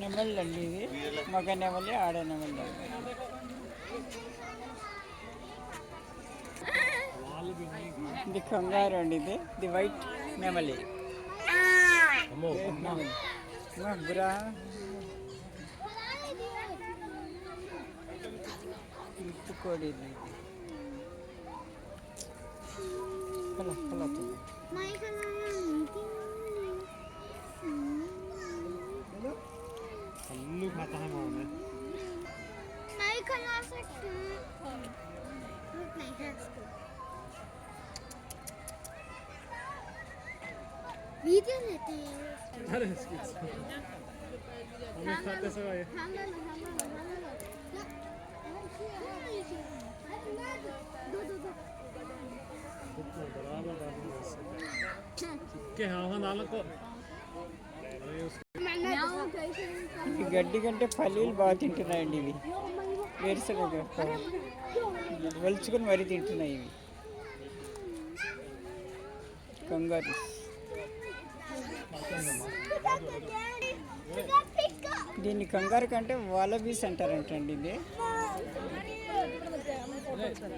నెమళ్ళు అండి ఇది, మగ నెమలి ఆడ నెమలి. ఇది కంగారు అండి, ఇది వైట్ నెమలి. బురా కోడి ఇది. खाता है वो में नहीं खा सकते नहीं खा सकते वीडियो लेते हैं अरे इसके हम खाते सब आए के हाँ हाँ नालों को ఈ గడ్డి కంటే పల్లీలు బాగా తింటున్నాయండి ఇవి. వేరుశనగ వలుచుకొని మరీ తింటున్నాయి ఇవి కంగారు. దీన్ని కంగారు కంటే వాలబీస్ అంటారంటండి. ఇది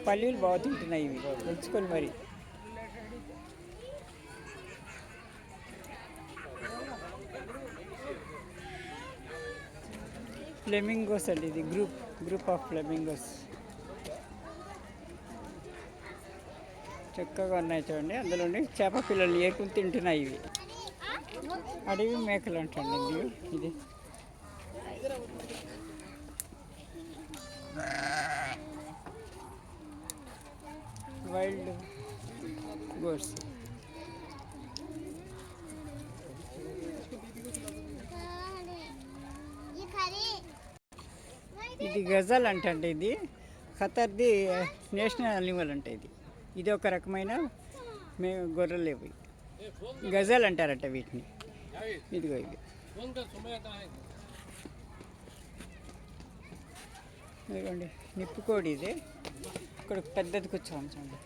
పల్లీలు బాగా తింటున్నాయి ఇవి వలుచుకొని మరి. ఫ్లెమింగోస్ అండి, ఇది గ్రూప్ ఆఫ్ ఫ్లెమింగోస్. చక్కగా ఉన్నాయి చూడండి. అందులోని చేప పిల్లలు ఏకుని తింటున్నాయి ఇవి. అడవి మేకలు అంటండి ఇది. Wild goats. ఇది గజల్ అంటండి. ఇది ఖతర్ది నేషనల్ అనిమల్ అంటే ఇది ఒక రకమైన గొర్రెలు ఇవి గజల్ అంటారట వీటిని. ఇదిగో ఇది ఇదిగోండి నిప్పుకోడి. ఇది ఇక్కడ పెద్దది కూర్చోండి చూడండి.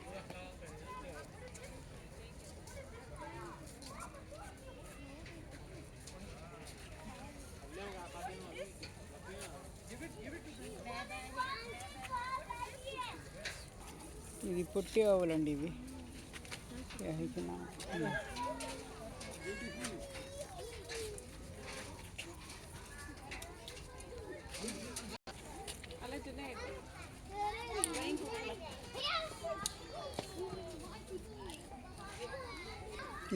ఇది పొట్టి ఆవులండి ఇవి.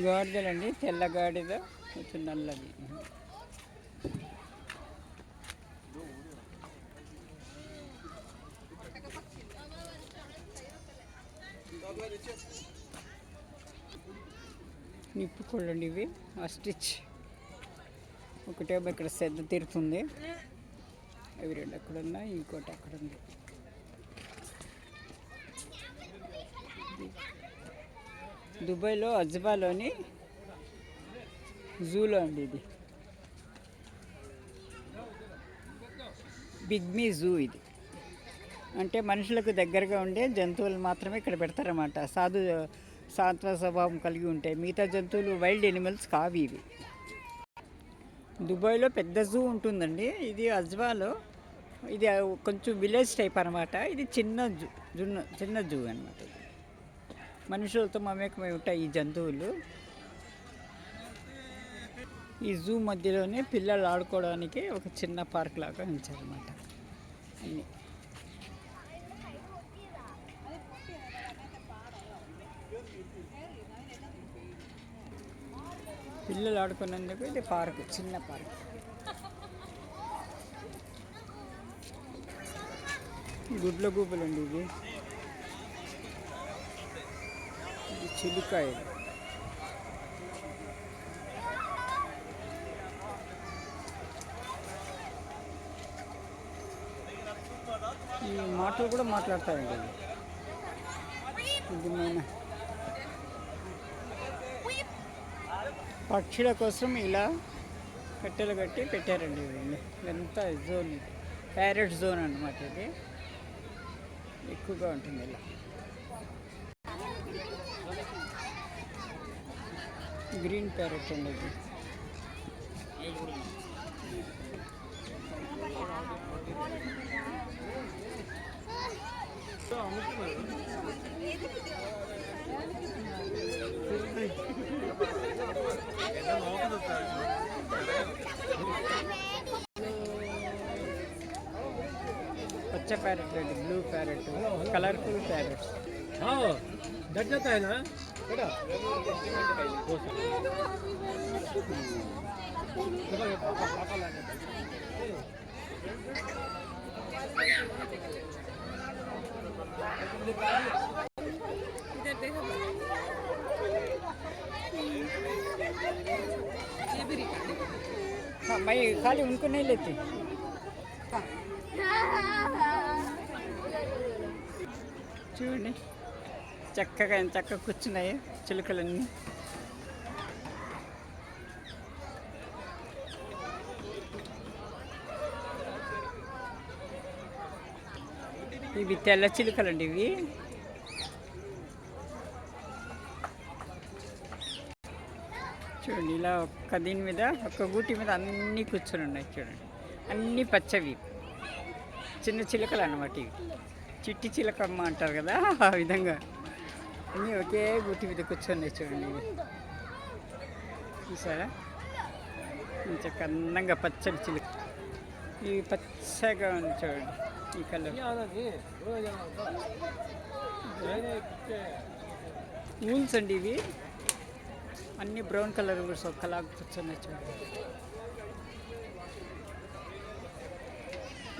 గాడిదలండి, తెల్ల గాడిద, కొంచెం నల్లది. నిప్పుకోళ్ళండి ఇవి. స్టిచ్ ఒకటేమో ఇక్కడ శ్రద్ధ తీరుతుంది. అవి రెండు అక్కడ ఉన్నాయి, ఇంకోటి అక్కడ ఉంది. దుబాయ్లో అజ్బాలోని జూలో అండి ఇది. బిగ్మీ జూ ఇది. అంటే మనుషులకు దగ్గరగా ఉండే జంతువులు మాత్రమే ఇక్కడ పెడతారన్నమాట. సాత్వ స్వభావం కలిగి ఉంటాయి. మిగతా జంతువులు వైల్డ్ ఎనిమల్స్ కావు ఇవి. దుబాయ్లో పెద్ద జూ ఉంటుందండి. ఇది అజ్వాలో, ఇది కొంచెం విలేజ్ టైప్ అనమాట. ఇది చిన్న జూ అనమాట. మనుషులతో మమేకమై ఉంటాయి ఈ జంతువులు. ఈ జూ మధ్యలోనే పిల్లలు ఆడుకోవడానికి ఒక చిన్న పార్క్ లాగా ఉంచారన్నమాట. అన్నీ పిల్లలు ఆడుకున్నందుకు ఇది పార్క్, చిన్న పార్క్. గుడ్ల గూబలు అండి ఇది. ఇది చిలుకాయ. ఈ మాటలు కూడా మాట్లాడతాయండి ఇది. మన పక్షుల కోసం ఇలా కట్టెలు కట్టి పెట్టారండి. ఎంత జోన్ ఇది, ప్యారెట్ జోన్ అన్నమాట. ఇది ఎక్కువగా ఉంటుంది ఇలా. గ్రీన్ ప్యారెట్ అండి ఇది. పచ్చ ప్యారెట్ అండి, బ్లూ ప్యారెట్, కలర్ఫుల్ ప్యారెట్స్. डट जाता है ना बेटा इधर देखो ये भी हाँ, मैं खाली उनको नहीं लेती. చూడండి చక్కగా ఎంత చక్కగా కూర్చున్నాయి చిలుకలన్నీ. ఇవి తెల్ల చిలుకలండి ఇవి. చూడండి ఇలా ఒక్క దీని మీద ఒక్క గూటి మీద అన్నీ కూర్చొని ఉన్నాయి. చూడండి అన్నీ పచ్చవి చిన్న చిలుకలు అన్నమాట ఇవి. చిట్టి చిలకమ్మ అంటారు కదా, ఆ విధంగా అన్నీ ఒకే గూటి మీద కూర్చొని చూడండి ఇవి. చూసారా ఇంత అందంగా పచ్చడి చిలుక. ఇవి పచ్చగా ఉంది చూడండి ఈ కలర్. ఊల్స్ అండి ఇవి, అన్నీ బ్రౌన్ కలర్ ఊల్స్ ఒక్కలాగా కూర్చొని చూడండి.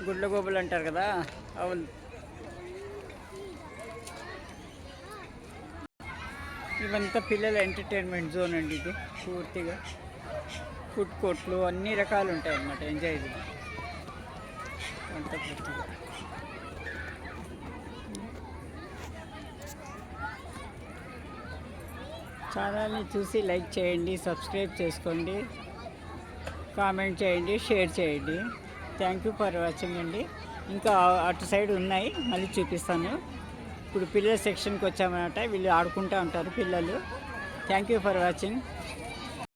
గుడ్ల గోబులు అంటారు కదా, అవును. ఇవంతా పిల్లల ఎంటర్టైన్మెంట్ జోన్ అండి ఇది. పూర్తిగా ఫుడ్ కోర్ట్లు అన్ని రకాలు ఉంటాయి అన్నమాట. ఎంజాయ్ ఇది అంతా పూర్తిగా. ఛానల్ని చూసి లైక్ చేయండి, సబ్స్క్రైబ్ చేసుకోండి, కామెంట్ చేయండి, షేర్ చేయండి. థ్యాంక్ యూ ఫర్ వాచింగ్ అండి. ఇంకా అటు సైడ్ ఉన్నాయి, మళ్ళీ చూపిస్తాను. ఇప్పుడు పిల్లల సెక్షన్కి వచ్చామన్నమాట. వీళ్ళు ఆడుకుంటూ ఉంటారు పిల్లలు. Thank you for watching.